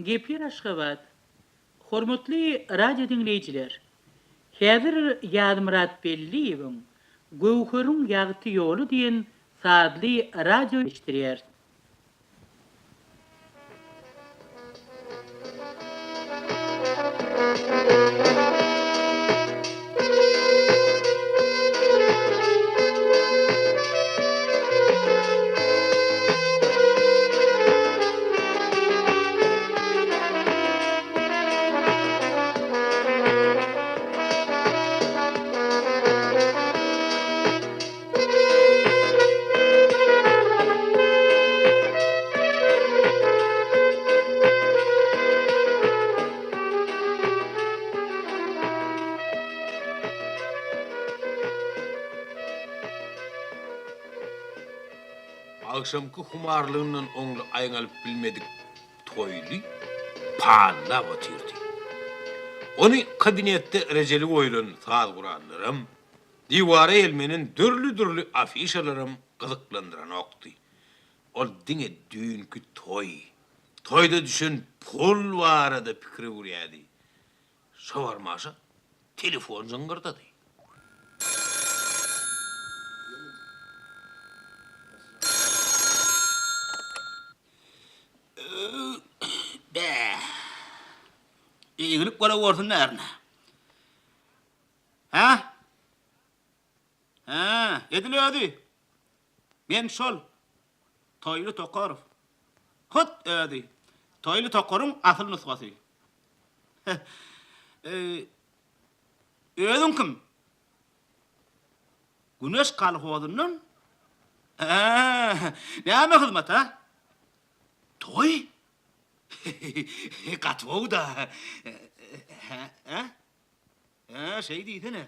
Gepler Aşgabat. Hormatly radyo dinleyiciler. Häzir Ýazmyrat Belliýewiň Gowheryň ýagty ýoly diýen saatly radio iştirýär. Akşamkı humarlığından onlu aynalıp bilmedik toylu palla batırdı. Onu kabinette recelik oylan saat kuranlarım, divara elmenin dürlü afişalarım kızıklandıran oktu. Ol dine düğünkü toy. Toyda düşün pul vara da pikri vuruyordu. Şavarmaşa telefon zıngırdadı. İğilip göre görsün nerine? Ha? Ha, ediliyordu. Men şol. Toylu Tokarov. Hut ödi. Toylu Tokar'ın asıl nüshası. Ödün kim? Güneş kalhoğudunun? Ne hizmet ha? Toy? Katvoğu da. Şey değildi ne?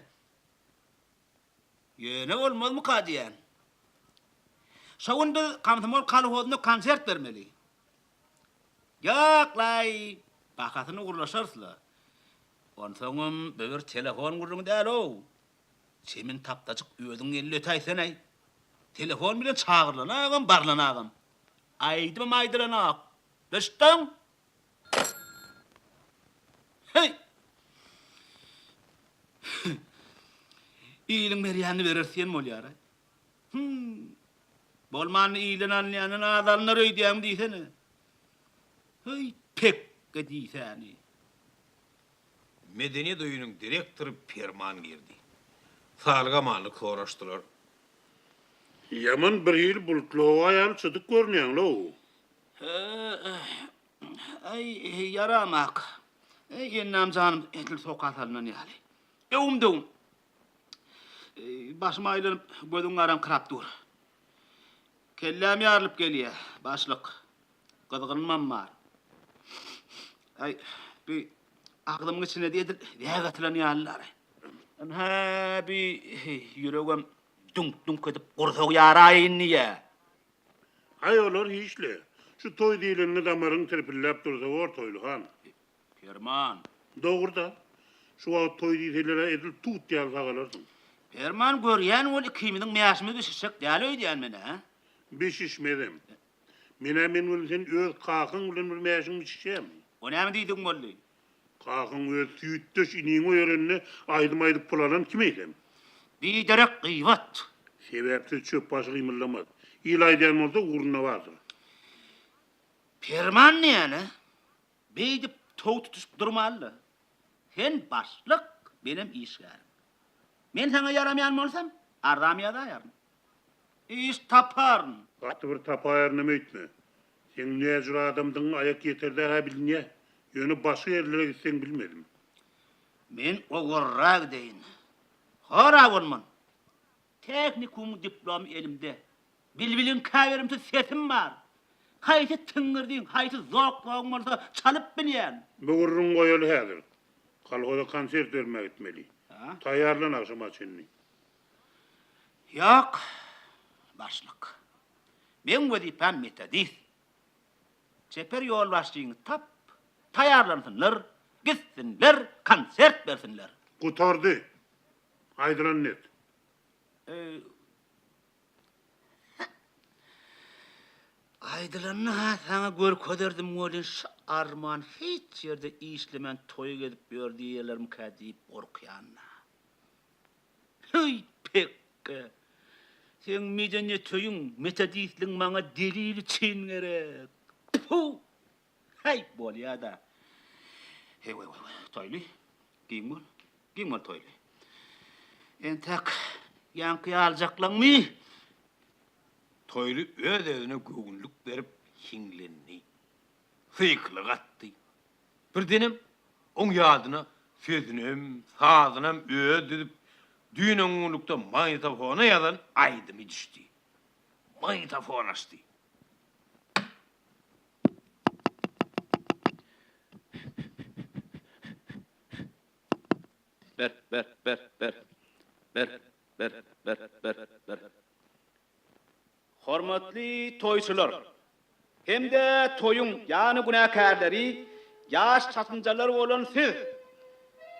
Yine olmaz mı kadiyen? Şavunda kamtamol kalhoğudunu konsert vermeli. Yaklay. Bakatını uğurlaşarsıla. Onsoğum bir telefon kurun değil o. Semin taptacık ödün elli ötaysenay. Telefon bile çağırlanağım, barlanağım. Aydı mı aydılanağım. Düştün? Hey! İyilin meriyanını verirsen mi oluyor? Bolmanı iyilin anlayanın adalına öydeyem diysene. Hey, pek diysene. Medeniyet oyunun direktörü Perman girdi. Salgamanlı koğraştılar. Yaman bir yıl bulutluğa ayal çıdık görünüyen lo. Ay yaramak. Yennam canım etil sokatalından yali. Umdum. Başım aylanıp gözün aram kırap dur. Kellem yarılıp geliyor. Başlık. Kızgınmam var. Ay bir aklımın içine değdir. Veygatılan yallar. Ha bir yüreğim dunk edip kurtuğu yarayın niye? Hay olur hiçle. Şu toy değilenini damarın terpillep dursa var toylu han. Perman. Doğru da. Şu an toy değilelere edil tut diye sağalırsın. Perman göryen ol kiminin meyaşımı bir şişek değil ödeyen mene ha? Bir şişmedim. Menemin ülsen öz kakın ulan bir meşin bir şişem. O ne mi deydin molli? Kakın öz süyüttüş iniğin o yerine aydım pulanan kim eylem? Bir derek kıyvat. Sebepsiz çöp başı kıymırlamaz. İlay den olsa uğruna vardır. Perman ne yani? Beydip toğ tutuşup durmalı. Sen başlık benim işlerim. Ben sana yaramayan mı olsam, aramaya da yarım. İş taparım. Katı bir tapa ayarını etme. Sen ne acır adamdın ayak yeter daha bilinye. Yönü başka yerlere gitsen bilmedim. Men oğurrak deyin. Hora vurman. Teknikum diplom elimde. Bilbilin kaverimde sesim var. Hayti tıngırdın, hayti zorklağın varsa çalıp biniyen. Buğurun koyalı hazır. Kalkoda konsert vermek etmeli. Ha? Tayarlan akşam açınını. Yok. Başlık. Men vazifem metodist. Çeper yol başlığını tap, tayarlansınlar, gitsinler, konsert versinler. Kutardı. Aydıran net. Aydılanını ha sana gör köderdim olin arman hiç yerde işlemen toy gedip bör diýerlerim kädip gorkýanna. Hey pekke. Sen medenye toyun metodistliň maňa delili çyn gerek. Puh. Hey bolýa da. Hey way toyly. Giň bol toyly. Entek ýanky aljaklanmy? Toyly öz özüne göwünlük berip hiňlendi. Fykly gatdy. Birdenem oň ýadyna sözünem, sazynam öz edip düýnüňlükde magnitofona ýazan aýdymy düşdi. Magnitofon açdy. Ber. Hormatly toyçular. Hemde toyun ýany günäkärleri, ýaş çatynjalar bolan siz.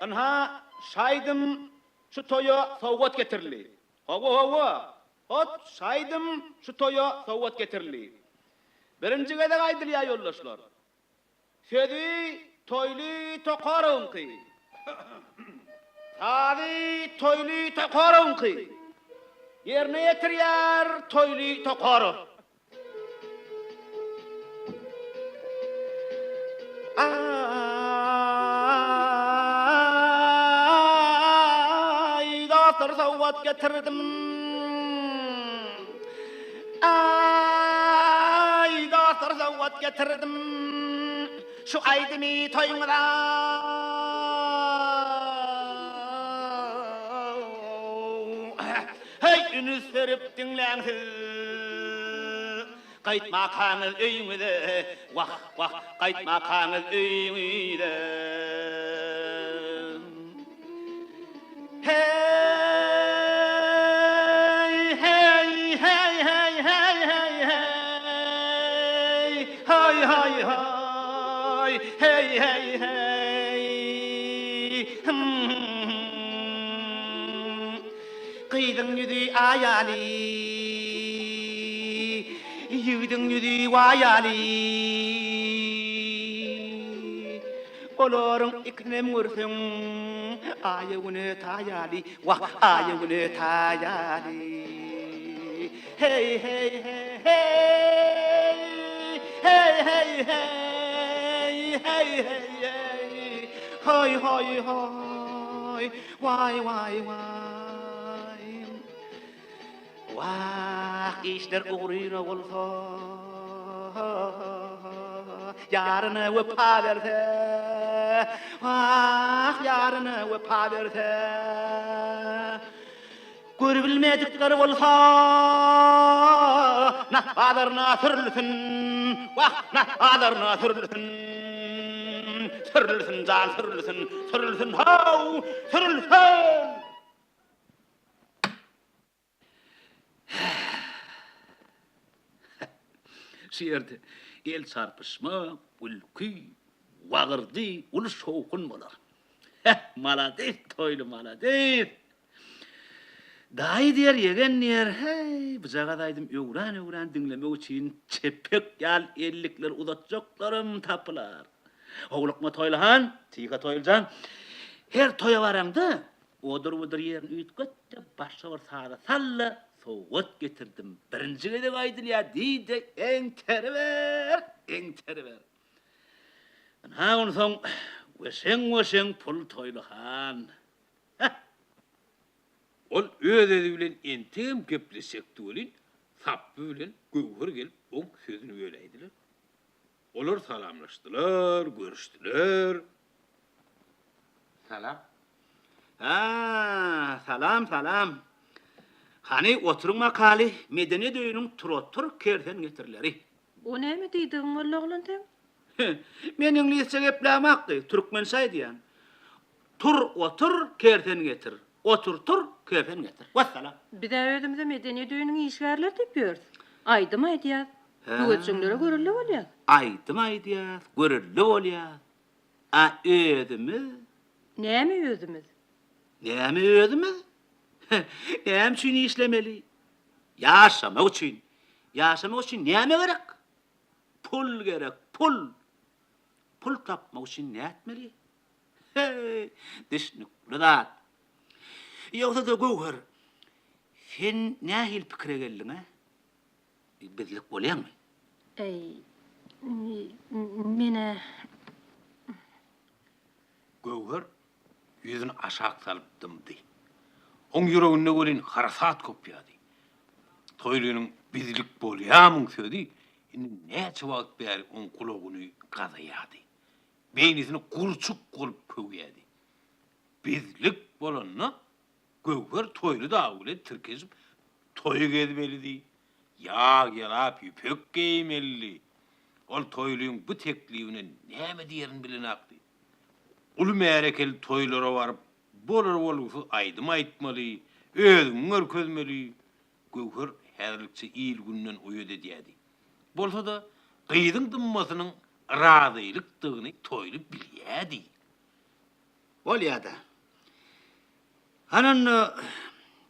Anha şaýdym şu toya sowgat getirli. Hawa. Hot şaýdym şu toya sowgat getirli. Birinji gede gaýdylýar ýoldaşlar. Sedi toyly toqarynky. Tabi toyly toqarynky. Yerine yetirýär toyly toqary. Ay dostlar sowgat getirdim. Ay dostlar sowgat getirdim. Şu aýdymy toýuňda. Hey ünüz verip dinläňsiz. Qaytma kaňyz öýüňde. Wah qaytma kaňyz öýüňde. Qıydıň ýüzi aýaly, ýügüdiň ýüzi waýaly. Olaryň ikinem görseň, aýagyny taýaly, wah aýagyny taýaly. Hey. Hoy. Why. Wah, işler uğruyla olsa, yarını öpa verse, wah, yarını öpa verse, görübilmedikleri olsa, nahadarına sürülsün, wah, nahadarına sürülsün, can sürülsün, hav, sürülsün. Şiýerde el çarpışma, ulky, wagyrdy, ul şowkun bolar. Malades toyly malades. Daý diýer ýegen ýer, hey, bujaga daýdym öwran dinlemek üçin çepek ýal ellikler uzatjaklarym tapylar. Oglukma toylahan, tiýga toýuljan. Her toya baraňda, odur ýerini üýtgetde başga bir saga salla. Sowgat getirdim. Birinji gede gaýdylýar diýdi, eň terber. Ha onu soň weşeň pul toýlahan. Ol öz edi bilen entem gepleşekdi bolin, sapy bilen göwür gelip oň sözüni böleýdiler. Olar salamlaşdylar, görüşdiler. Salam. Salam. Hani oturuň makaly medeni döýüniň turotur kerden getirleri. O näme diýdiň molla oglan teň? Men inglizçe geplämäkdi, türkmençe diýen. Otur kerden getir. Tur kerden getir. Wassalam. Bir de özümde medeni döýüniň işgärler diýip ýördi. Aýdym aýdýar. Göçüňlere görüldü bolýar. Aýdym aýdýar, görüldü bolýar. Ödümiz? Näme özümiz? Näme üçin işlemeli? Ýaşamak üçin näme gerek? Pul gerek, pul. pul tapmak için ne etmeli? Düşünükli zat. Yoksa da Gowher, sen nähil pikire geldin ha? Bizlik bolýan mı? Mene Gowher yüzünü aşağı salıp dımdy. Oň ýüreginde gören harasat kopýady. Toýlynyň bizlik bolýamyň sözi, indi näçe wagt bäri oň kulagyny gazaýady. Beýnisini gurçuk bolup köýýädi. Bizlik bolanyna Gowher toýly dagly tirkezip toýy gezmeli. Ýag ýalap ýüpek giýmeli. Ol toýlyň bu teklibine näme diýerini bilenakdy. Ulu märekeli toýlara baryp bolar bolusy aýdym aýtmaly, özüň görkezmeli. Gowher häzirlikçe ýyl günden uýady diýdi. Bolsa da gyýdyň dymmasynyň razylykdygyny toýly bilýärdi. Bolýada. Hanan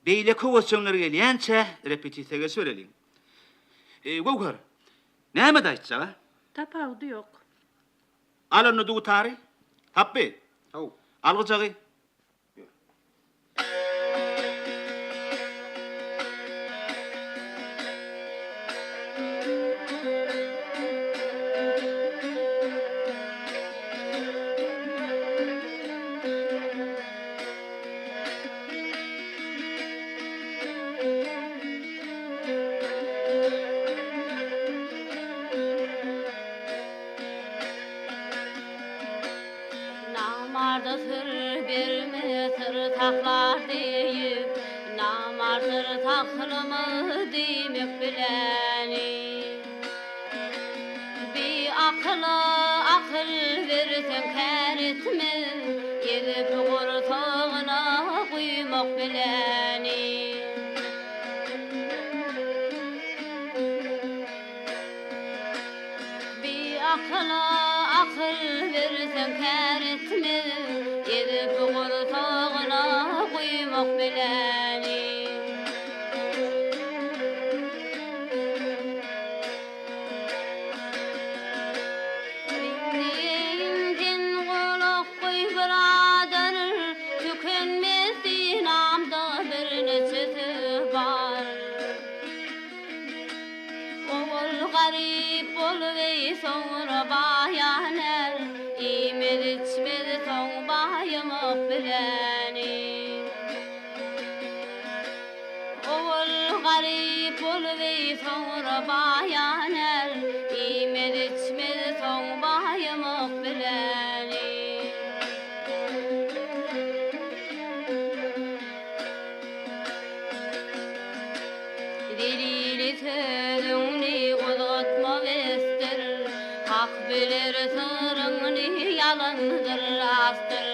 beýle kowaçyňlar gelýänçe repetisiýaga sörelim. Gowher, näme daýtsa? tapawdy ýok. Alany dugutary? Tapby. Haw. Algyjagy. Namarda sır berme sır taklar deyip, namar sır taklımı demek bileni. Bir akıl versen kär etme, yedip gurtağına kuymak bileni. Bir akıl versen kär etme, yedip gurtağına kuymak bileni. Dinleyin kulak koy birader, tükenmesin amda bir neçesi var. Oğul garip ol ve sonra bayaner, imed içmed son bayımak bileni. Oğul garip ol ve sonra bayaner, imed içmed son bayımak bileni. Dilili sözüňni uzatma bestir, hak bilir sırrıňny yalandyr astır.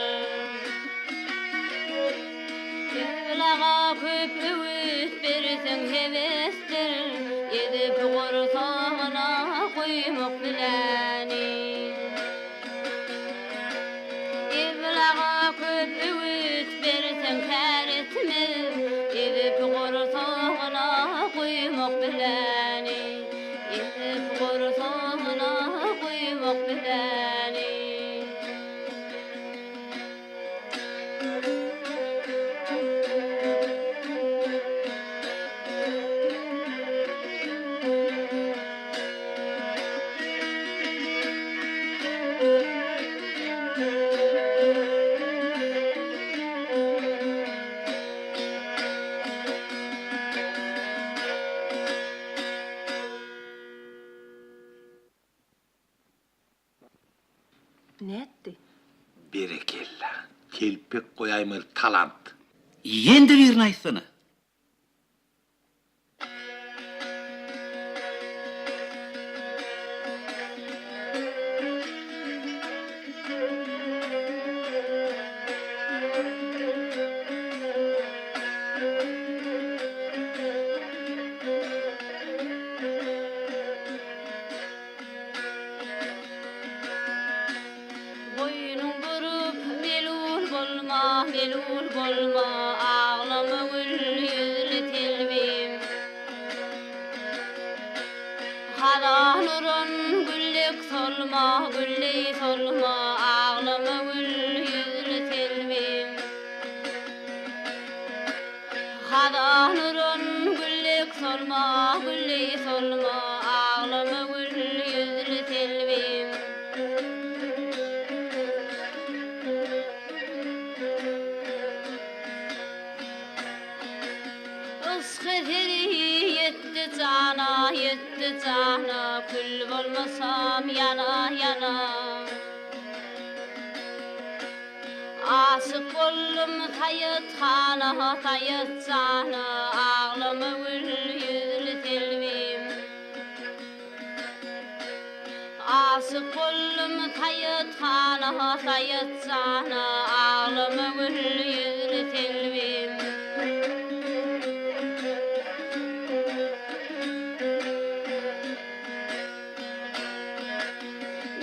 Kevlaga köp öwüt bersen hevestir, edip gursagına koymak bileni. Kevlaga köp öwüt bersen kär etme, edip gursagına koymak bileni. Edip gursagına koymak bileni. Näetdi? Berekella. Kelpek goýaýmyr talant. Ýendi birini aýtsana. Boynun burup melul bolma, ağlama gül yüzlü telbim. Hada nurun güllük solma, solma, gülley solma, ağlama gül yüzlü telvim. Hadanurun güllek solma, gülley solma, ağlama gül yüzlü telvim. Isqeteri yetti cana, kül bolmasam yana yana. Aşık boldum tayet cana, ağlama gül yüzlü telvim. Aşık boldum tayet cana, ağlama gül yüzlü telvim.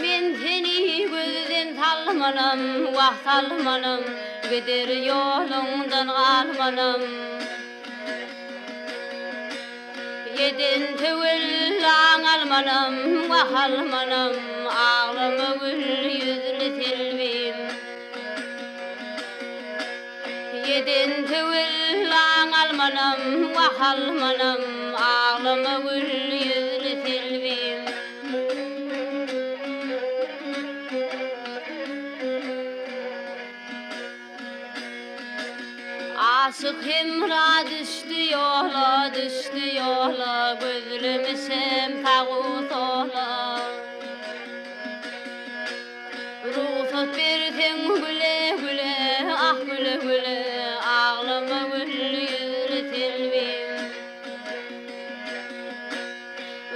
Men seni gözden talmanam, vaxt almanam, gider yolundan qalmanam. Yedin tüvül almanam, vaxt almanam, ağlama gül yüzlü telvim. Yedin tüvül almanam, vaxt almanam, ağlama gül yüzlü telvim. Aşık himra düştü yola, gözlümüşüm tağut ola. Ruhsat birden güle güle, ah güle güle, ağlama gül yüzlü telvim.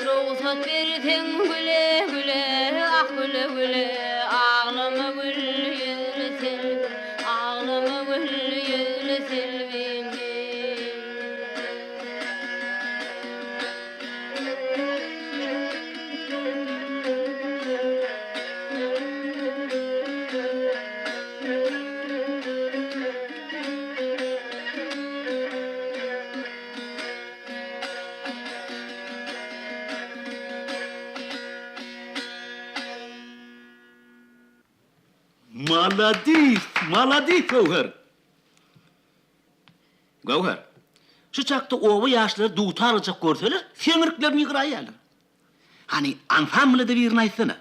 Ruhsat birden güle güle, ah güle güle, ağlama gül yüzlü telvim. Ağlama gül yüzlü telvim. Maladif Gowher. Gowher. Şu çakta owa yaşları dutarıcak görseler, seňiriklerini yıgıraýarlar. Hani ansamblede bir naýsyna.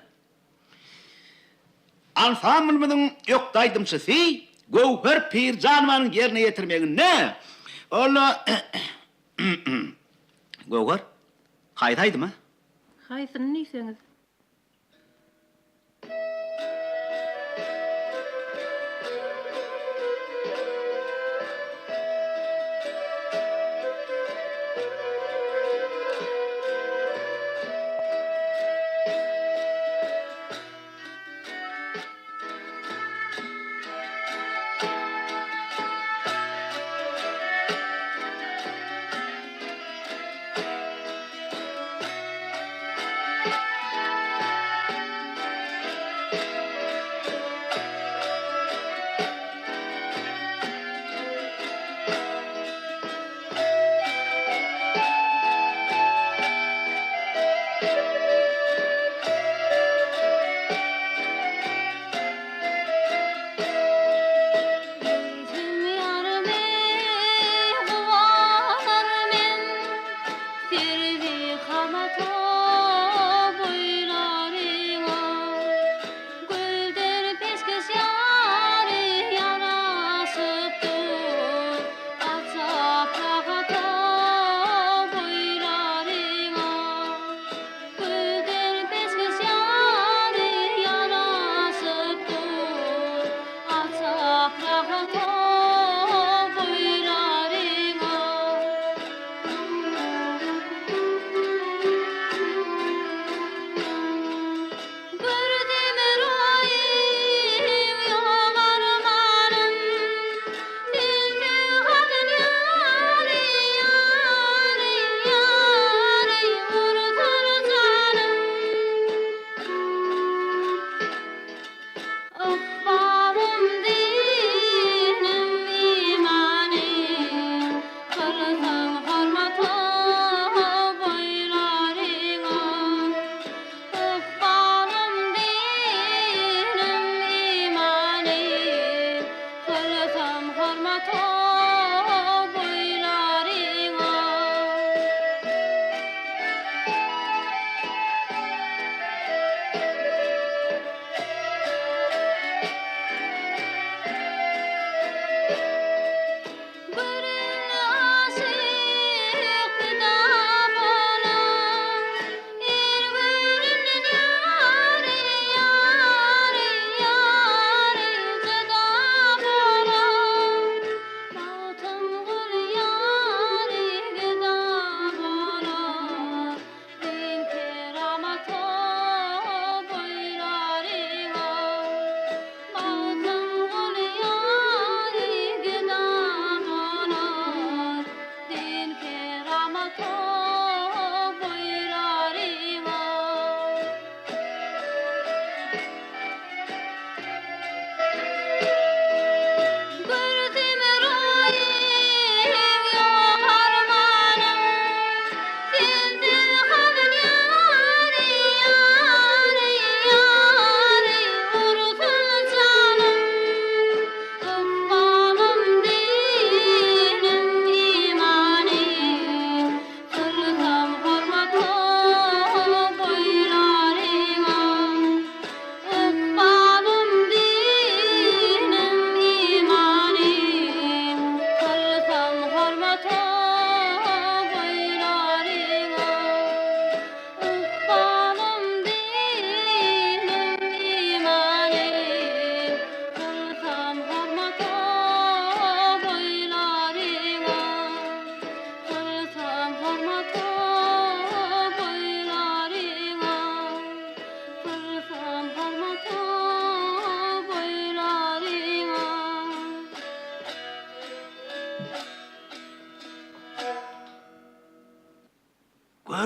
Ansamblynyň ýokdaýdymçysy Gowher Pirjanowanyň ýerine ýetirmegi ne? Ola Gowher, haýdaýdymy? Haýsyny niýseňiz?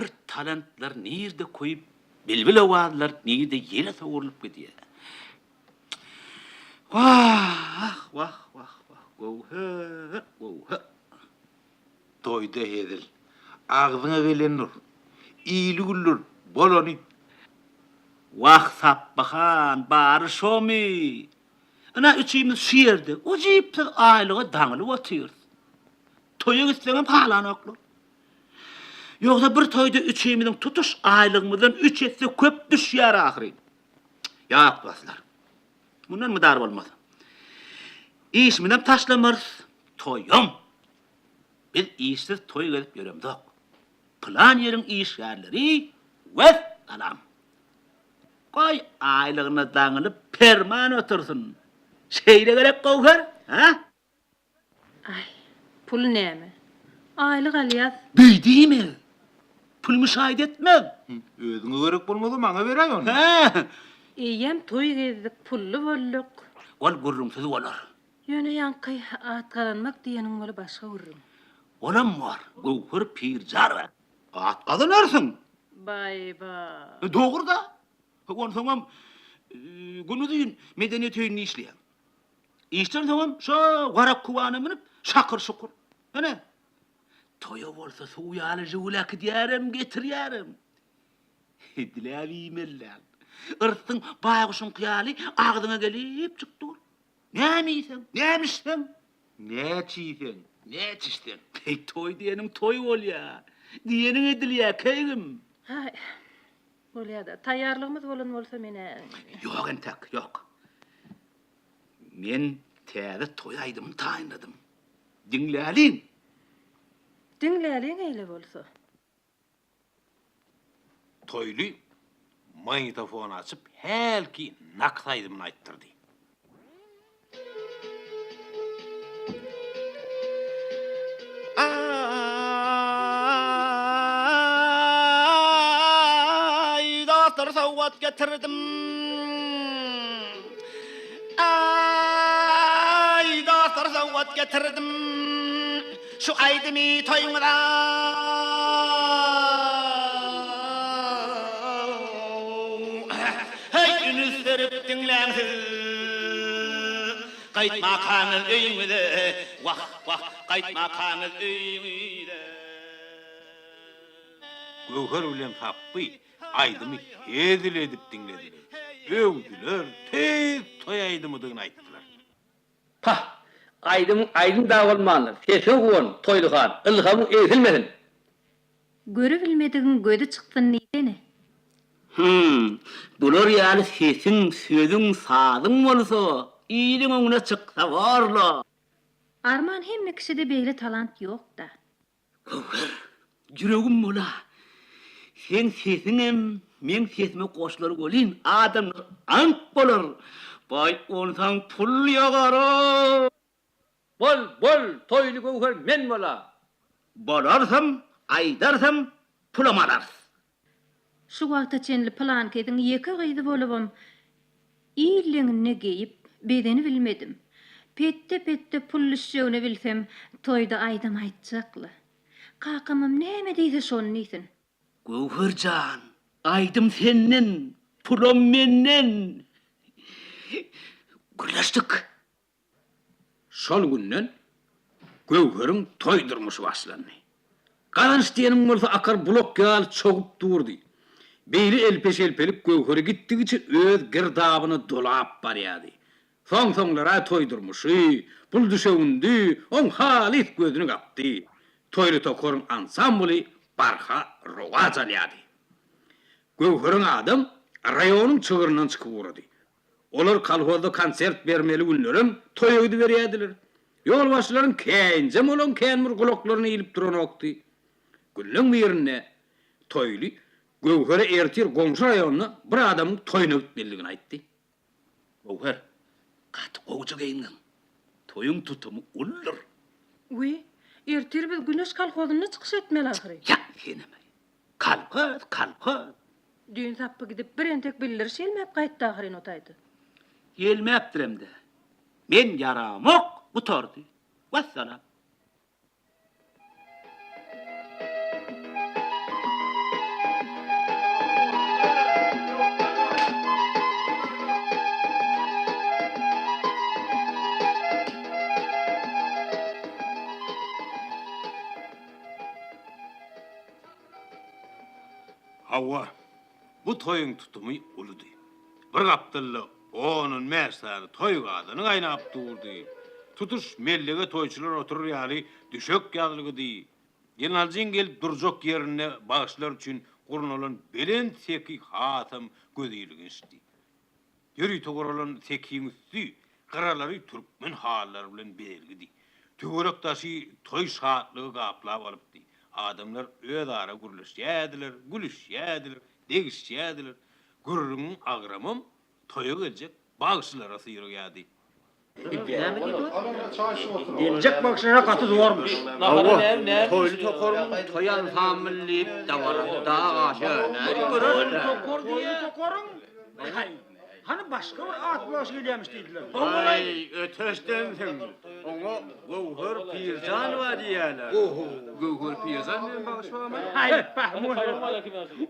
Her talentlar nerede koyup bilbile ovadılar, nerede yere soğurulup gidiyor. Vah, vah, vah, vah, gowher, gowher. Toyda hedil, ağzına gelen nur, iyili güllür, boloni. Vah sappahan, bari şomi. Ana üçüyümüz şiirdi, o jipte aylığı dağılı otuyor. Toya gitsem palan oklu. Yoksa bir toyda üçüymüzün tutuş aylığımızdan 3 etse köp düşýär ahiri. Yak baslar. Bundan mı dar olmaz? İş minem taşlamarız. Toyum. Biz işsiz toy gelip göremdik. Plan yerin iş yerleri ve alam. Koy aylığına dağılıp perman otursun. Şeyle gerek Gowher, ha? Ay, pul näme? Aylyk alyaz. Beydi mi? Pul müşahede etme. Özüňe gerek bolmady, maňa beräýän. Ha? Eýem toy gezdik, pullu bolluk. Ol gurrumsuz olar. Ýöne ýanky atgalanmak diýeniň boly başga gurrum. Olam var. Gowher pirjar. Atgalanarsyň. Bayba. Doğru da. Ondan sonra günü deyin medeniyet öýünde işleýär. İşten sonra şo garak kuwany minip şakır şukur. Hene. Toya bolsa suýaly jowlak diýärem, getirýärem. Diläbi mellan. Irtyň baýguşyň kyýaly agdyňa gelip çykdyr. Nämeýsen? Nämişsen? Näçiýsen? Näçişden? Toy diýenim toy bolýar. Diýenim edilýär keýgim. Hay. Bolýada taýýarlygymyz bolan bolsa mene. Yok entek, yok. Men täze toy aýdym taýynladym. Dinläliň. Dinläliň eýle bolsa. Toyly magnitofon açıp helki naktaydymyny aýtdyrdy. Ay, dostlar sowgat getirdim. Ay, dostlar sowgat getirdim. Şu aýdymy toýuňda. Hey, ünüz verip dinläňsiz. Gaýtma kanyl öýüňde. Wah, wah, gaýtma kanyl öýüňde. Gowher bilen Tapy aýdymy hedil edip dinlediler. Öwdüler, tez toy aýdymydygyny aýtdylar. Pah! Aydın da olmalı. Sesi oğun, toyluğan, ılhamı ezilmedin. Görü bilmediğin gödü çıktın neyden? Bular ýaly sesin, sözüň sadyň bolsa, iyiliň öňüne çyksa barla. Arman hemme kişide beýle talant ýok da. Yüregim bola. Sen sesiňem, men sesime goşulary bolyn, adamlar ank bolar. Bay onsaň pul ýagara. Bol, toylu Gowher men bola. Bolarsam, aýdarsam, pulama alars. Şu wagta çenli plan kedin ýeke gyýdy bolubam. İýleňine geyip bedeni bilmedim. Pette pulluşýagyny bilsem, toyda aýdym aýtjakly. Kakamam näme diýse şonu niýsin. Gowherjan, aýdym senden, pulam menden. Gürleşdik. Şol günden Gowher'in toydurmuşy başlandy. Galan diýeniň bolsa akar blok ýaly çogup durdy. Beyli elpeş-elpelik Gowher'e gitdigi için öz girdabyny dolap barýady. Soň-soňlara toydurmuşy, pul düşeğindi, on halis gözüni gapdy. Toyly tokorun ansambly barha rowaj alýady. Gowher'in adam rayonyň çygyryndan çykyp urdy. Olar kolhozda konsert bermeli günlerim toýudy berýärdiler. Ýol başlaryň keňjem olan känmir gulaklaryny ýylyp duran okdy. Güllüň birine toýly Gowher'e ertir goňşy raýonyna bir adamyň toýuna gitdiligini aýtdy. Gowher, gaty gowjak eýiňiň. Toýuň tutumy ullur. Uy, ertir biz güneş kalkozyna çykyş etmeli ahyry. Ya, seneme. Kalkaz. Düýün sappa gidip bir entek bildiriş elmep gaýtdy ahyry notaýdy. Gelmepdirem de. Men yaramok gutardy. Wassalam. Awwa, bu toyun tutumu uludy. Bir gapdylla onun mäsany toy gadyny gaýnap durdy. Tutuş mellege toyçular oturur ýaly düşök ýaglygy. Geneljiň gelip durjak ýerine bagşlar üçin gurnulan belen teki hatym gödüýülgüşdi. Ýüri togoralan tekiň üstü garalary türkmen hallary bilen belgidi. Töwerek taşy toy şatlygy gaplap alypdy. Adamlar öýdara gurulýardylar, gülüşýärdiler, degişýärdiler. Gurrun agramam toya gelecek bağışlara sıyırıyordu. Gelecek bakışına katı zormuş. Toylu tokorun toyan hamilleyip davara dağa şöyle. Toylu tokorun. Hani başka bir at başı gelmiş dediler. Ay öteşten sen. Ona Gövher Pirzan var diyorlar. Gövher Pirzan ne bağış var mı? Hayır,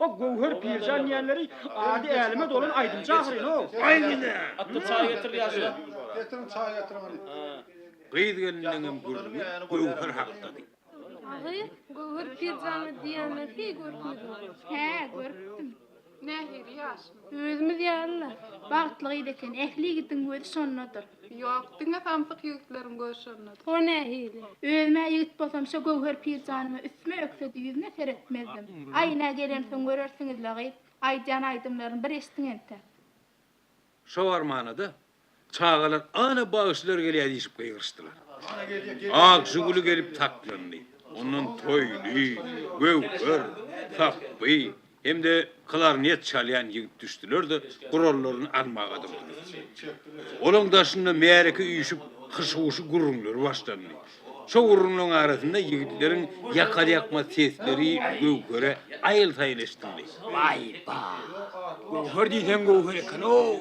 o Gövher Pirzan yerleri adi elime dolun aydın çağırın o. Aynen. Attı çay getir yazıyor. Getirin çay getirin hadi. Qeýd geliniň gurlugy Gövher hakdady. Ahy, Gövher pirzany diýmeli görmedin. He, görüpdim. Nähiri ýaş. Özümüz ýalylar. Bagtlygy deken, ehli gitin gözi şonnadyr. Ýok, diňe tamsyk ýigitlerim görşenler. O nähili? Özüme ýigit bolsam şo Gövher pirzanymy üstüme öksedi ýüzüne seretmezdim. Aýna gelen soň görersiňiz lagyp, aýdan aýdymlaryny bir eşdiň ente. Şo armanada çağalar ana bağışlar gelýär diýip gıýgyrşdylar. Ak jugulu gelip taklandy. Ondan toyly, Gövher, tapy, hemde klarnet çalýan ýigit düşdiler-de gurallaryny almaga durdylar. Olaň daşynda märeke üýüşüp hyşyşy gurrunlar başlandy. Şo gurrunlaryň arasynda ýigitleriň ýakar-ýakma sesleri Gövhere aýyl taýleşdi. Vay ba. Gövher diýsen Gövher eken o.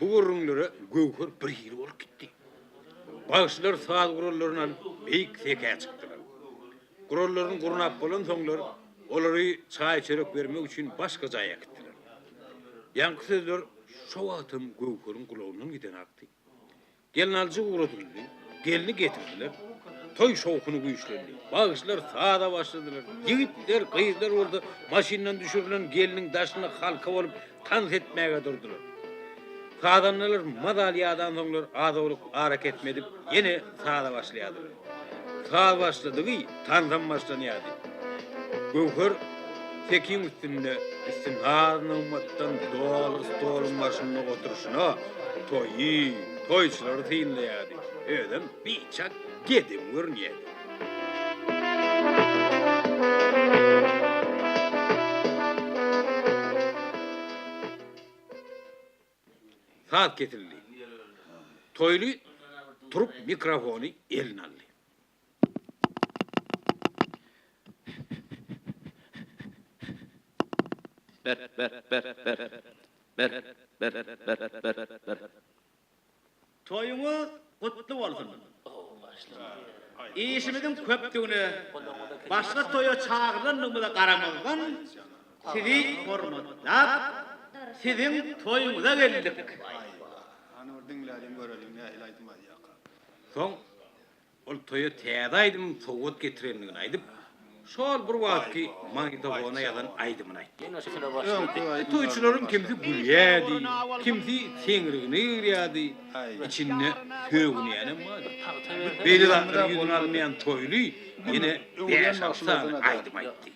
Bu gurrunlara Gövher bir ýyl bolup gitdi. Bağışlar saat gurallaryny alyp beýik seke çykdylar. Gurallaryny gurnap bolan soňlar olary çay çörek bermek üçin başga jaýa gitdiler. Ýanky sözler şo wagtym Gövherin gulagynyň giden akdy. Gelin aljy uğradyldy, gelini getirdiler. Toy şowkuny güýçlendi. Bağışlar saada başladylar. Ýigitler, gyýyzlar orada maşindan düşürilen geliniň daşyna halka bolup tans etmäge durdular. Sadanlar madalyadan soňlar azawlyk haraket edip ýene saada başlaýardylar. Saat başladygy tanzan başlanýardy. Gövher tekin üstünde istinharny ummatdan dolun başynda oturuşuna toyçulary tyýynlaýardy. Ödem biçak gedim görnýärdi. Saat getirildi. Toylu turup mikrofonu eline aldı. Toyuňuz gutly bolsun. İşimizin köpdüğüne başka toya çağırılanlığımıza qaramazdan sizi hormatlap, sizin toyuňuza geldik. Soň ol toya täze-aýdym sowgat getirenligini aýdyp, şol bir wagtky magnitofona ýalan aýdymyny aýtdy. Toyçularyň kimsi gülýärdi, kimsi seňirigini ýyrýardy, içinde höwüni ýanem bar. Beýle zatlar ýüzüne almaýan toyly ýene 5-6 sany aýdym aýtdy.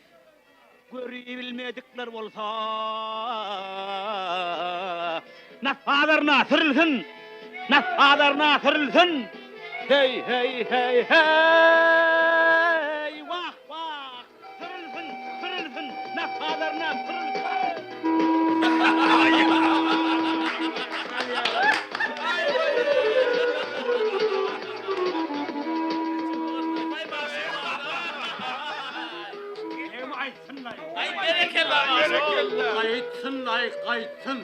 Görüýi bilmedikler bolsa nafalar nasırılsın, nafalar nasırılsın. Hey hey hey hey, vah vah, sırılsın, sırılsın, nafalar nasırılsın. Qaytsın.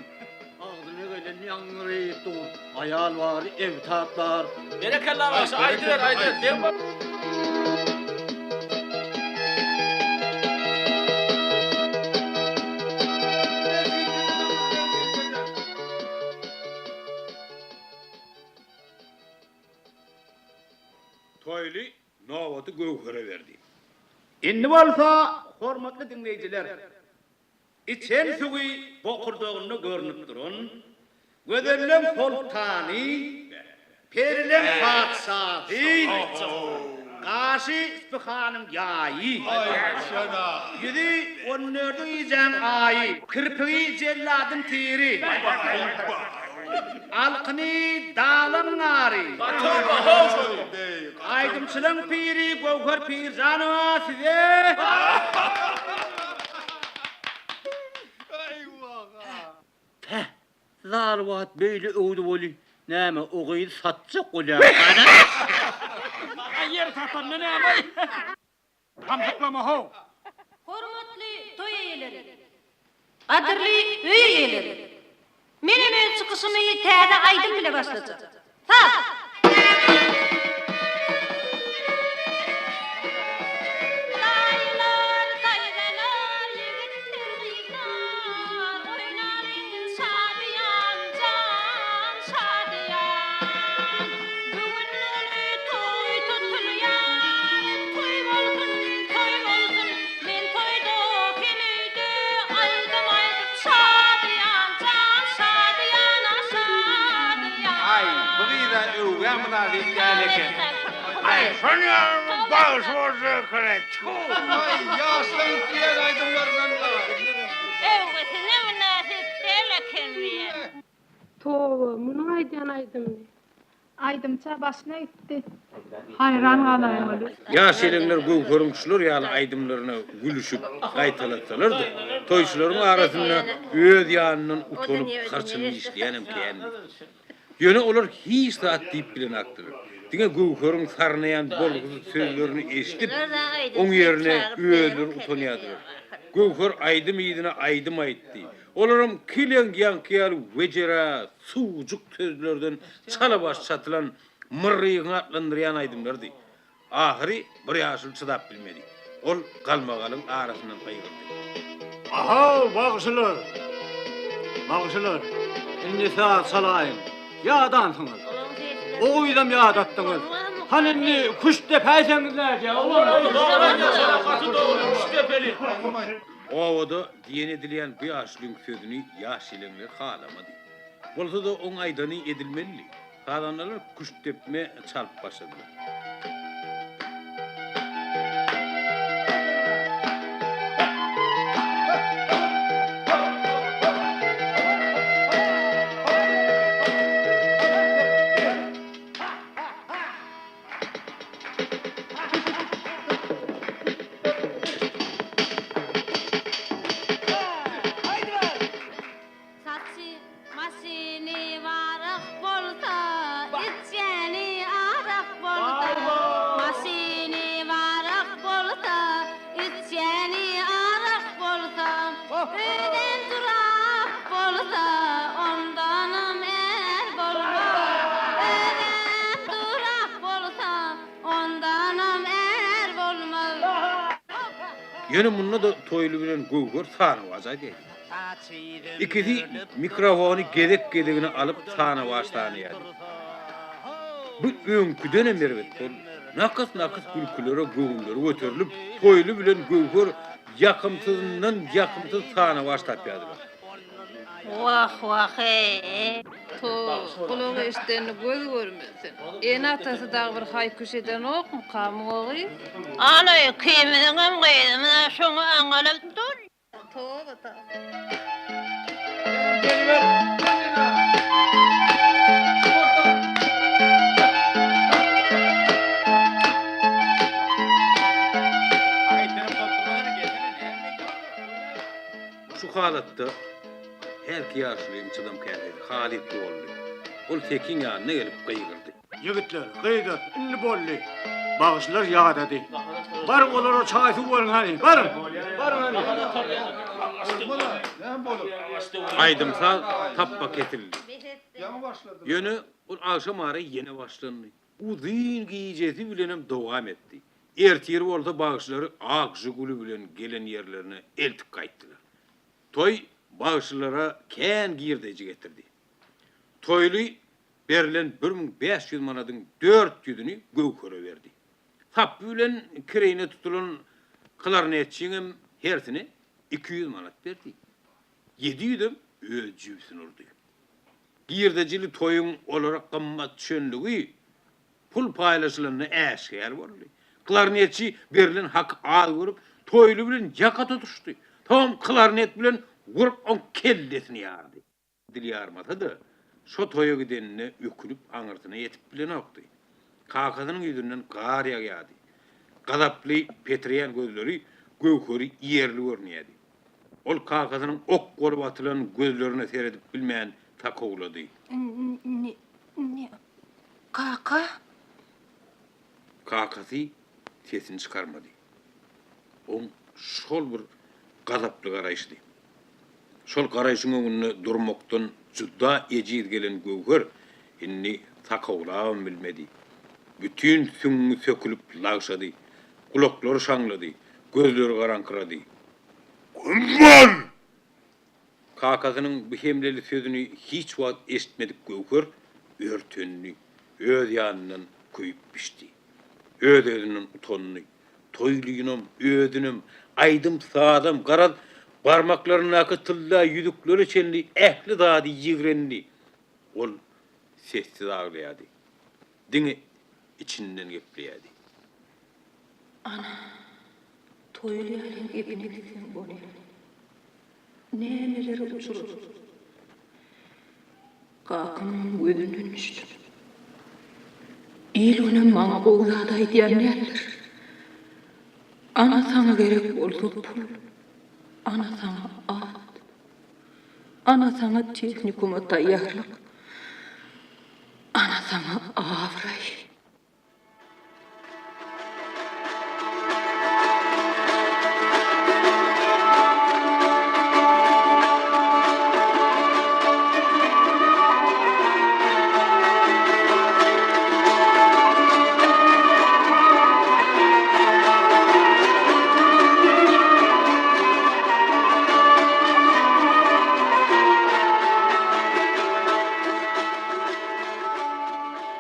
Ağzına gelen ýangry dur. Ayal var, evtatlar. Berekella başa aydyr. Demba. Toyly nowaty Gövhere berdi. Indi bolsa hormatly dinleýijiler, İçen suyu bokurduğunu görünüp durun. Gödellem sultani, perilem padşahı, Qaşı İspihanım yayi. Yüzü onlardı yiyeceğim ayı. Kırpığı celladın tiri. Alkını dağların ağrı. Aydımçılın piri, Gövher pir canı size. Zalvat böyle öwdü boli. Näme ogyny satjak bolýar. Yer tatan ne ama? Hamsaklama ho. Hormatly toy eýeleri. Adyrly höý eýeleri. Menem öz çykyşymy täze aýdym bile başlajak. Sat. Ay, sanıyorum bağış olsa kare. Towa, muny aýdyan aýdym. Aýdymça başyna gitdi. Hayran galaýym öli. Ýaşelenler gowhurmuşlar ýaly aýdymlaryna gülüşüp gaýtalatsalardy. Toýçularyň arasynda öz ýanynyň utanyp harçyny işleýänem käni. Ýöne olar hiç saat diýip bilen akdyr. Diňe gowhurun sarnayan bolguzy sözlerini eşitip, oň ýerine özleri utanýardyr. Gowhur aýdym ýydyna aýdym aýtdy. Olaram kilen ýankyýar wejera, suwjuk sözlerden çala baş çatylan mırrygyny atlandyrýan aýdymlardy. Ahyry bir ýaşyl çydap bilmedi. Ol galmagalyň arasyndan gaýgyrdy. Aha, bağışlar. Bağışlar. Indi saat salayım. Yağdansınız. O yüzden yağdattınız. Hani kuş tepeyseniz ya olur mu? Ovada diyen edilen bu yaşlığın sözünü yaşilenler halamadı. Bolsa da on aydani edilmeli. Halanlar kuş tepme çalıp başladılar. Yönü bununla da toylu bilen gowhur sanawazay dedi. İkisi mikrofonu gedek-gedegine alıp sanawazdanýardy. Bu öňküden emerbet bol. Nakas gülkülere gowunlary göterilip, toylu bilen gowhur ýakymsyzyndan ýakymsyz sanawaz tapýardylar. Vah to kulak eşiteni göz görmesin. En atası da bir haykuş eden ok mu kamuoyu? Ana kıyımının kıyımına şunu angalıp dur. Tövbe. Şu halatda her ki yaşlıyım çydam kändi. Halit boldy. Ol tekin ýanyna gelip gaýgyrdy. Yigitler, gıydat, ünlü bolli. Bağışlar yağdadı. Barın olara çay su verin hani, barın. Barın hani. Aydymsa tappa ketildi. Yönü ol akşam ara yeni başlandy. Uzun giyicesi bilenem dowam etdi. Ertir bolsa bağışlary ak jiguli bilen gelen yerlerine eltip gaýtdylar. Toy bağışlara kän girdeci getirdi. Toylu berilen 1500 manadyň 400'ünü gowhura berdi. Tap bilen kireyine tutulan klarnetçiňem hersine 200 manat berdi. Yediydem öz jübsün urdy. Girdejili toyun olarak gammat çönlügi pul paylaşılanını äşgär boldy. Klarnetçi berilen hak al görüp toylu bilen jaka tutuşdy. Tam klarnet bilen vurup on kellesini yardy. Dil yarmatadı. Şo toya gidenine ökülüp aňyrtyna yetip bilen okdy. Kakadynyň ýüzünden gar ýaýady. Gadaply Petriýan gözleri göwheri ýerli görnýärdi. Ol kakadynyň ok gorup atylan gözlerine seredip bilmeýän takowlady. Ne? Kaka? Kakasy sesini çıkarmady. On şol bir gadaply garaýşdy. Şol garaýşyň öňünde durmakdan juda ejir gelen göwher inni takowlawam bilmedi. Bütün süňňi sökülüp lagşady. Kulaklary şaňlady, gözleri garaňkyrady. "Gumman!" Kakasynyň bu hemleli sözüni hiç wagt eşitmedik göwher örtünni, öz ýanyndan köýüp pişdi. Öz özünden utandy. Toýlygynam, ödünüm, aýdym saadam garal barmaklarynaky tylla ýüzükleri çenli ähli zady ýigrendi. Ol sessiz aglaýady. Diňi içinden gepleýärdi. Toýlaýan gepini bilsem bolar. Neler uçurur? Kakam gözünden düştü. İlüne maňa gowzada aýdýan nädir? Ana sana gerek bolsa pul. Ana sana at. Ana sana teknikuma taýýarlyk. Ana sana awray.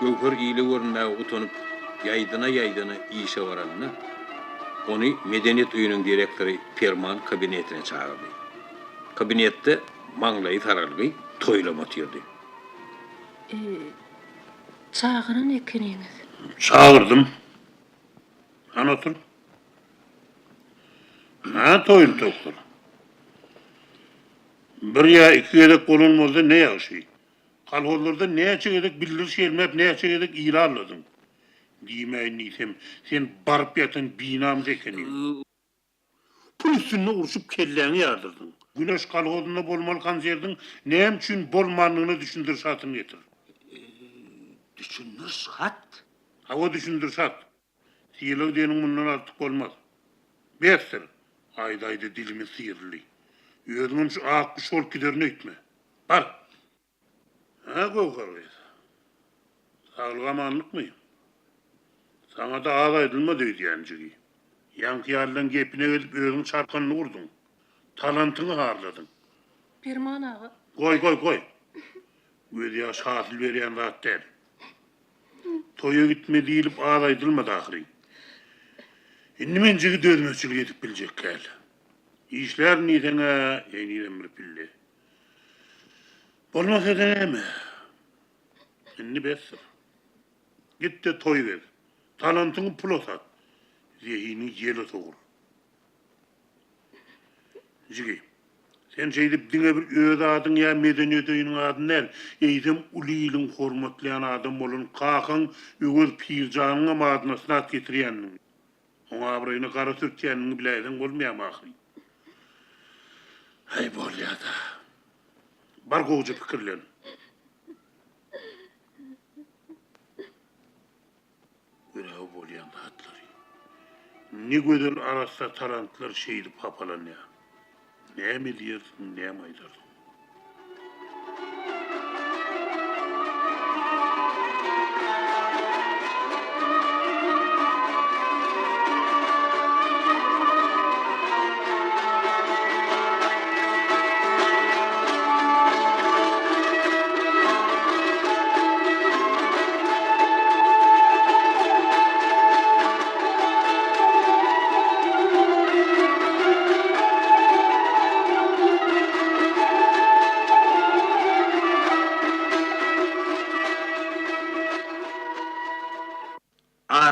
Göwher ýyly görnä utanyp ýaýdyna işe baranyny ony medeniýet öýüniň direktory Perman kabinetine çağırdy. Kabinetde maňlaý taralgy toýlama tyrdy. Çağıran ekeniňiz. Çağırdım. Anlatın. Ha toyun doktor. Bir ya iki yedek olunmazda ne yaşay? Kalhollarda ne çekedek bilir şelmep ne çekedek ilanladın. Diýmeýin niýsem sen barıp ýatan binam ekenim. Pul üstüne urşup kelläňi ýardyrdyň. Güneş kalholunda bolmaly kanserdiň näme üçin bolmanlygyny düşündir şatyny getir. Düşünür saat. Hava düşündir şat. Siyirlik diýeniň mundan artyk bolmaz. Beýstir. Aýda dilimi siyirli. Özüňün şu ak şol giderini etme. Bar. Ha gowgarys. Sağlygamanlyk mı? Sana da ağlaydılma diýýänjigi. Ýanky ýarlan gepine gelip özüň çarkanyny urduň. Talantyny harladın. Perman ağa. Koy. Öz ýaş hasyl berýän zat däl. Toya gitme diýilip ağlaydylmady ahry. Indi men jigi dözmöçülük edip biljek gel. İşler niýdene, ýene bir pille. Bolmasa da näme? Indi besir. Git de toy ver. Talantyny pula sat. Zehini ýele sogur. Jigi. Sen şeýdip diňe bir öz adyň ýa medeniýet öýüniň adyny näl? Eýdem ulylyň hormatlayan adam bolan kakan öwür pirjanyň adyna snat getirýändiň. Oňa abryny gara sürtýändiň biläýän bolmaýam ahry. Hay bolýada. Bar gowjy pikirlen. Görew bolýan hatlary. Ne gödel arasda talantlar şeýdip hapalanýar. Näme diýersiň, näme aýdarsyň?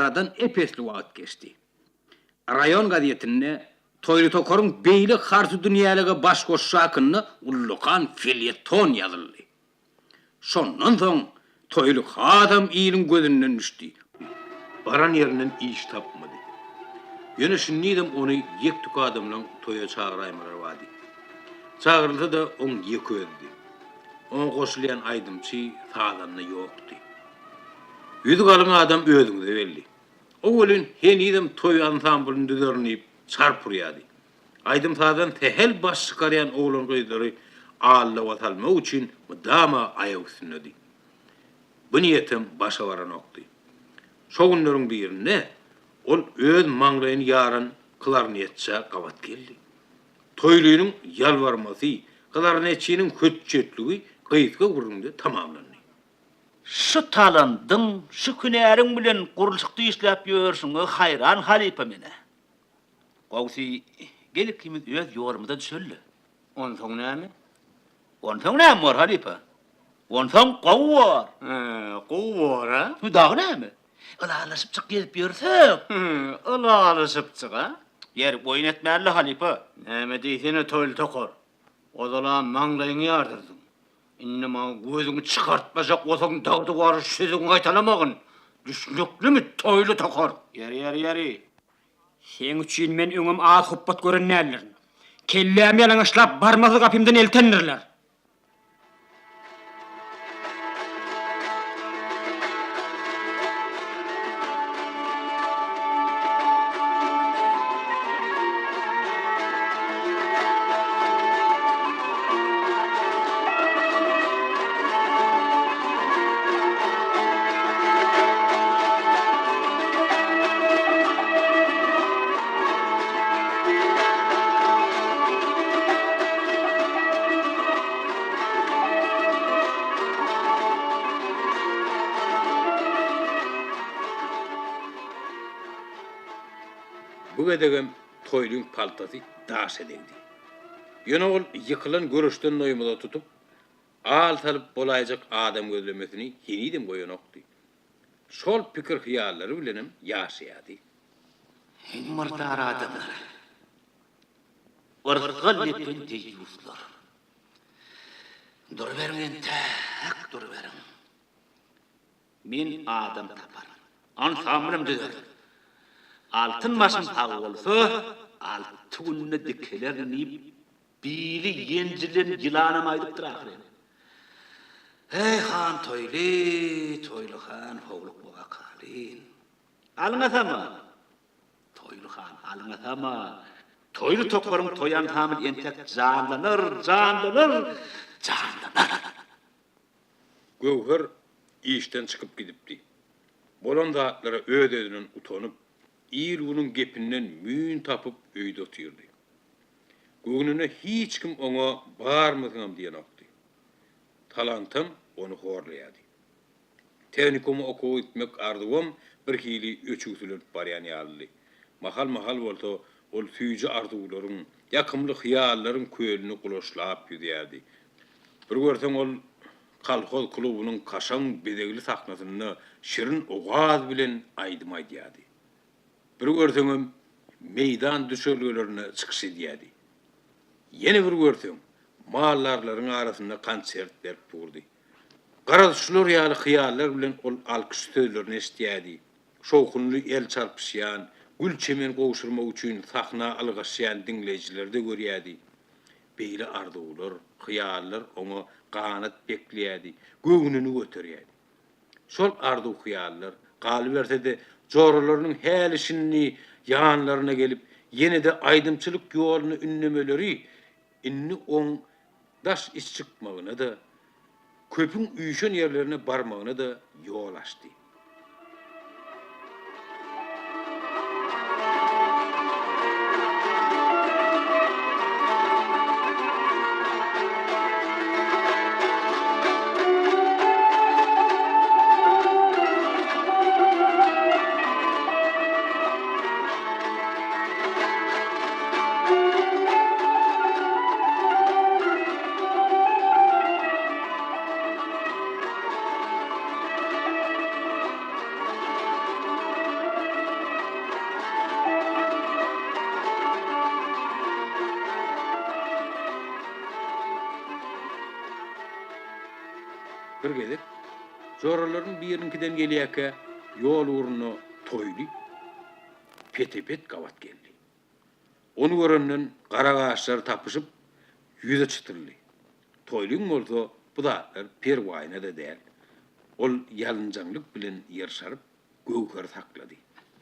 aradan epesli wagt geçti. Rayon gazetinde Toylu Tokor'un beyli hartı dünyalıga baş koşuşu hakkında ullukan felyeton yazıldı. Sondan soň Toylu adam iyilin gözünden düştü. Baran yerinden iş tapmadı. Yöne şinnidem onu yektuk adamla toya çağıraymalar vadi. Çağırıldı da on yek öldü. On koşulayan aydımçı sağlanna yoktu. Yüzü kalın adam öldüğünde belli. O ölün henidem toy ansamblını düzörneyip çarpıryadı. Aydım sağdan tehel baş çıkarayan oğlan kızları ağalla vatalma için dama ayak üstünledi. Bu niyetim başa varan oktu. Şoğunların birine ol öz manglayın yaran klarnetçe kavat geldi. Toyluyunun yalvarması, klarnetçinin hüccetliği kayıtka vurundu tamamlandı. Şu talandın, şu künerin bilen kuruluşukta işlep yörsün hayran halipa mene. Qawsi gelip kimiz öz yorumda düşöllü. On soň näme? On soň näme var halipa? On soň qaw var. Gowar ha? Dağı näme? Alalaşıp çık gelip yörsek. Alalaşıp çıka. Yer oyun etmeli halipa. Näme diýsene Toylu Tokor? Odalan maňlaýyny ýardyrdyň. Innema gözüňi çykartmajak bolsaň dagdy barış sözüň gaýtalamagyn. Düşnüklümi Toylu Tokor? Yeri. Sen üçün men öňüm ağ hoppat görennälerin. Kellämi ýalaňaşlap barmagy gapymdan eltenirler. Bu gedegem toylun paltası daş edildi. Yöne ol yıkılan görüşten noyumuda tutup, al talıp bolayacak adam gözlemesini yeniden koyan oktu. Şol pikir hiyalları bilenim yaşayadı. Mırdar adamlar. Orgal yepen deyuslar. Dur verin tak dur verin. Men adam taparım. Ansamlım düzer. Altın başım tağı olsa, altını dikelerini biri yencilen yılanım aydıp durakır. Hey han Toylu han hovluk boğa kalin. Alın atama. Toylu han alın atama. Toylu Tokor'un toyan tamil entek canlanır. Gövher işten çıkıp gidipdi. Bolan dağıtlara ödedinin utanıp, İlunun gepinden müün tapıp öýde oturdy. Göňüne hiç kim ona barmasam diýen okdy. Talantam onu horlaýady. Tehnikumy okuw etmek ardywam bir hili öçügülen barýan ýaly. Mahal bolsa ol süýji arzuwlaryň, ýakymly hyýallaryň köýelini gulaşlap ýüzýärdi. Bir görseň ol kalkoz klubunyň kaşan bedegli sahnasyny şirin ogaz bilen aýdym aýdýardy. Bir görseňem meydan düşölgelerini çykyş edýärdi. Yeni bir görseň mallarlaryň arasynda konsert berip durdy. Garazşylar ýaly hyýallar bilen ol alkyş sözlerini eşitýärdi. Şowkunly el çarpyşýan, gül çemen gowşurmak üçin sahna algaşýan dinleýijileri görýärdi. Beýle arzuwlar, hyýallar onu ganat beklýärdi, göňüni göterýärdi. Şol arzuw hyýallar galyp berse-de joralarynyň helişini ýanlaryna gelip ýene-de aýdymçylyk ýoluny ünlemeleri inni on daş iç çykmagyna da köpüň üýşen ýerlerine barmagyna da ýol açdy. Bir gezek joraların birinkiden geliyäke yol uğruna toyly petepet gavat geldi. Onu görenden kara ağaçlar tapışıp yüze çıtırlı. Toylyň bolsa bu zatlar perwayna da değil. Ol yalıncanlyk bilen yer sarıp Göwher saklady.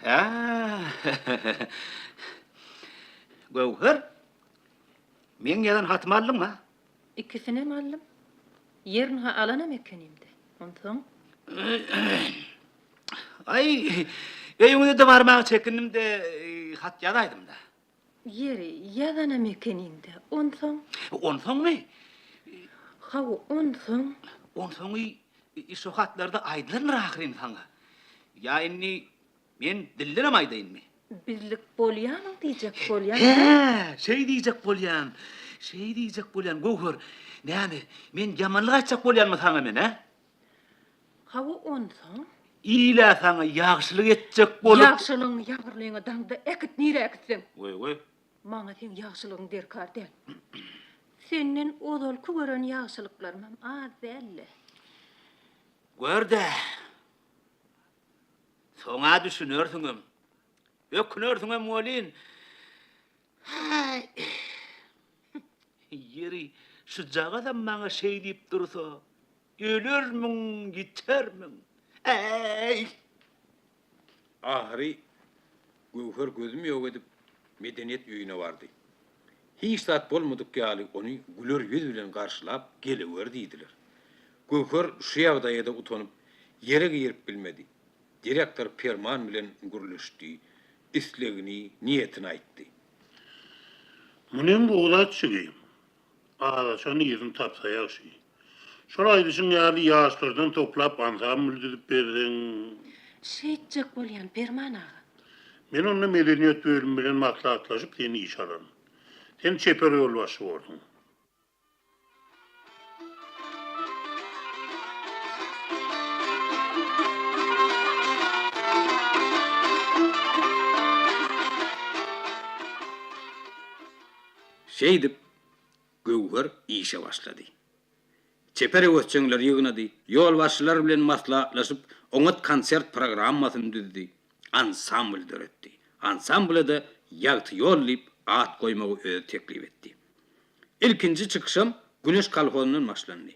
Ha. Göwher. Men ýadan hatym aldyňmy? İkisini mi aldım? Yerini ha alanam ekenimde. Ondan Ay, öýüňde de barmagy çekindim de hat ýazaýdym da. yeri yalanam ekenimde. Ondan Onsoňmy? hawa ondan Onsoňy şu hatlarda aýdylanyrak saňa. Ýa-ni men dillerem aýdaýynmy? birlik bolýan diýjek bolýan. Şey diýjek bolýan. Şey diýjek bolýan Göwher. Näme? Men ýamanlyk aýtjak bolýanmy saňa men, ha? Hawa ondan İla saňa ýagşylyk etjek bolup. ýagşylygyň ýagyrlygyna daňda ekit nire ekitdim. Goý. Maňa sen ýagşylygyň derkar däl. Senden odol kören ýagşylyklarym az belli. Görde. Soňa düşünürsiňem. Ökünürsiňem bolýan. Hay. Yeri şu jaga da maňa şey diýip dursa, ölermiň, gitermiň. Ey! Ahiri Göwher gözüm ýok edip medeniýet öýüne bardy. Hiç zat bolmadyk ýaly ony güler ýüz bilen garşylap gelewer diýdiler. Göwher şu ýagdaýda utanyp ýere girip bilmedi. Direktor ferman bilen gürleşdi, islegini, niýetini aýtdy. Munem bu ulat çygy. Ağaçan ýerini tapsa ýaşy. Şolaydy şun ýaly ýaşlardan toplap ansambl edip berdiň. Şeýtjek bolýan Berman ağa. Men onu medeniýet bölümi bilen maslahatlaşyp seni iş alarym. Sen çeper ýolbaşy boldun. Şey dip Göwher işe başlady. Çepere öççeňler ýygnady. Ýolbaşçylar bilen maslahatlaşyp oňat konsert programmasyny düzdi. Ansambl döretdi. Ansamblda ýagty ýollayıp at goýmagy öýe teklip etdi. İlkinji çykyşam Güneş kalhozynyň başlandy.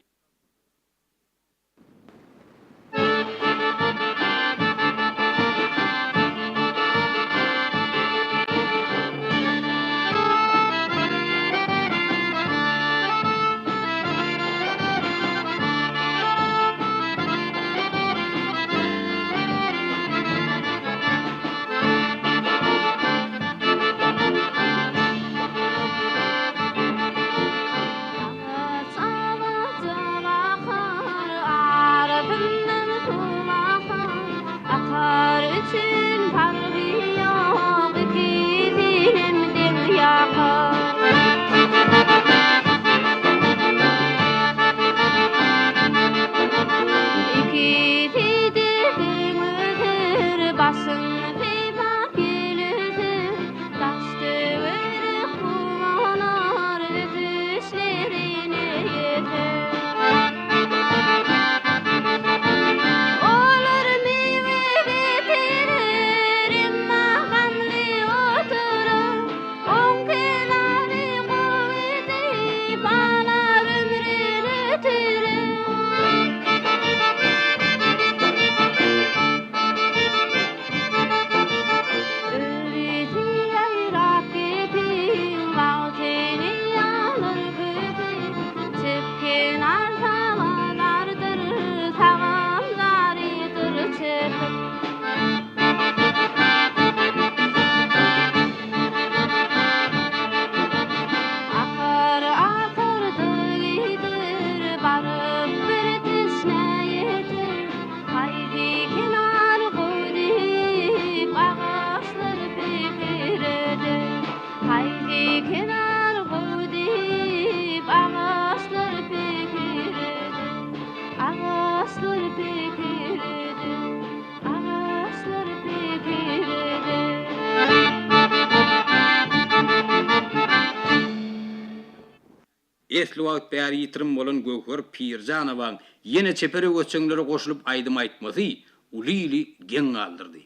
esli wagt bäri ýitirim bolan Göwher Pirjanowaň ýene çepere göçeňlere goşulyp aýdym aýtmasy ulili geň galdyrdy.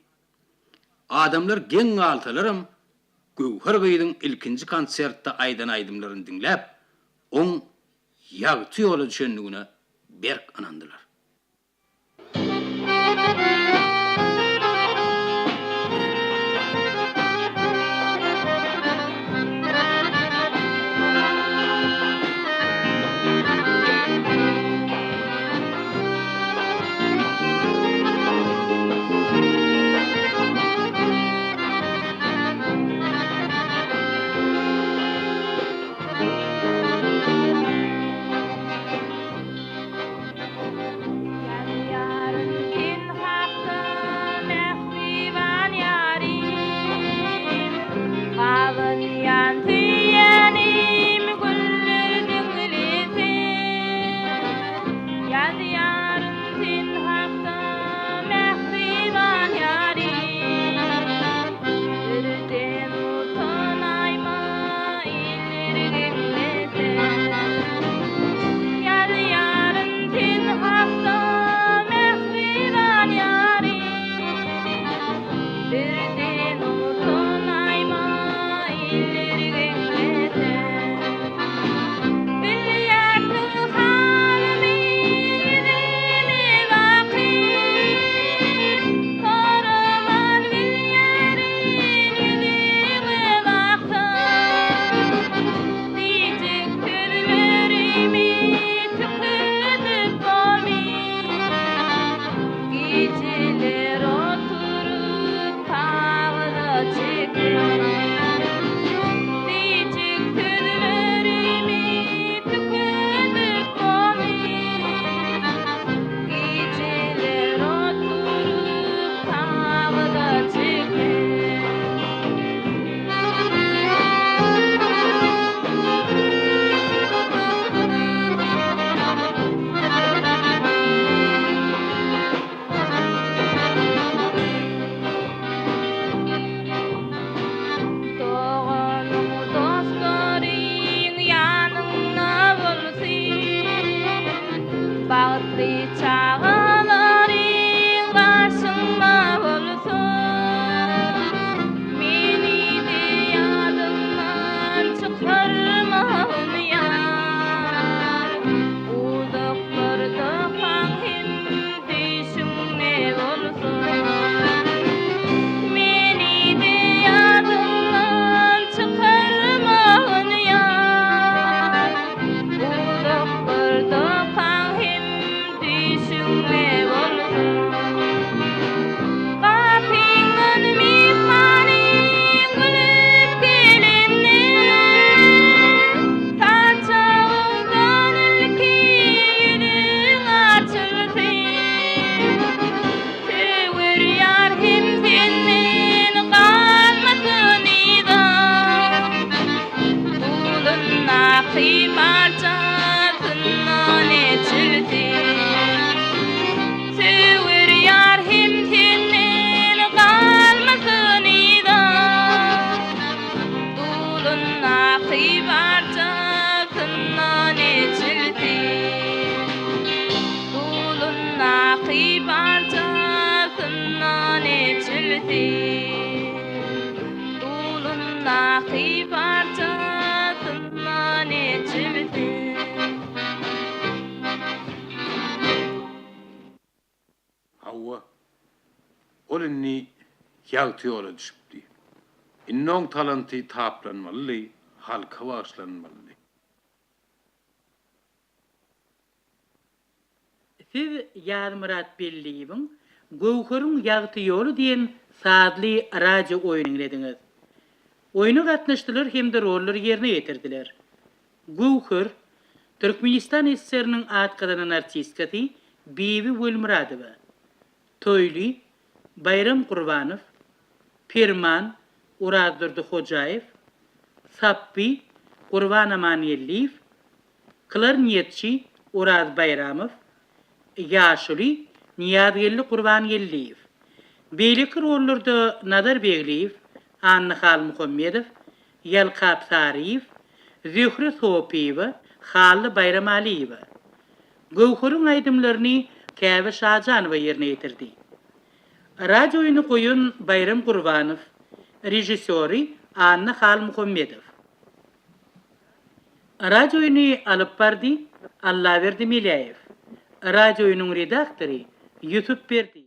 Adamlar geň galtalaram Göwher Gyýdyň ilkinji konsertde aýdan aýdymlaryny dinläp, oň ýagty ýola düşendigine berk anandylar. Hawwa olinni ýagty ýola düşüpdi. Innoň talenty taplanmaly, halka başlanmaly. Siz Ýarmurat Belliýewiň Göwher'iň ýagty ýoly diýen saatly radio oýunyny dinlediňiz. Oýuna gatnaşdylar hem de roller ýerine ýetirdiler. Göwher Türkmenistan SSR-iniň atgadan artistkasy Bibi Gülmuradowa, Toýly Bayram Gurbanow, Pirman Uradurdy Hojaýew, Sappi Gurban Amanyelliýew, klarnetçi Urad Bayramow, Ýaşuly Niyadgelli Gurbanyelliýew. Beýleki rollarda Nadar Begliýew, Anna Hal Muhammedow, Yalkap Saryýew, Zühre Sopiýewa Hallı Bayram Aliyeva. Gowhur'un aydımlarını Käbi Şajanova yerine getirdi. Radyo oyunu koyun Bayram Kurbanov, rejissori Anna Hal Muhammedov. Radyo oyunu alıp bardi Allaverdi Milayev. Radyo oyunun redaktörü YouTube Berdi.